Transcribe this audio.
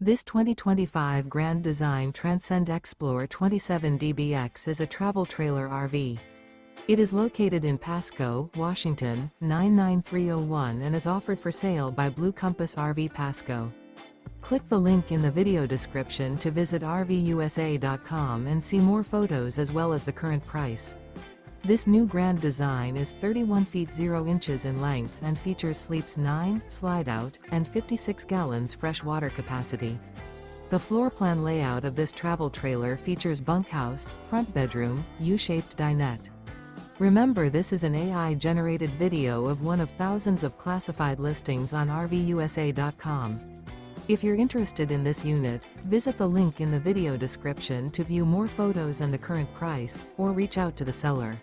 This 2025 Grand Design Transcend Xplor 27DBX is a travel trailer RV. It is located in Pasco, Washington, 99301 and is offered for sale by Blue Compass RV Pasco. Click the link in the video description to visit RVUSA.com and see more photos as well as the current price. This new Grand Design is 31 feet 0 inches in length and features sleeps 9, Slideout, and 56 gallons fresh water capacity. The floor plan layout of this travel trailer features bunkhouse, front bedroom, U-shaped dinette. Remember, this is an AI-generated video of one of thousands of classified listings on RVUSA.com. If you're interested in this unit, visit the link in the video description to view more photos and the current price, or reach out to the seller.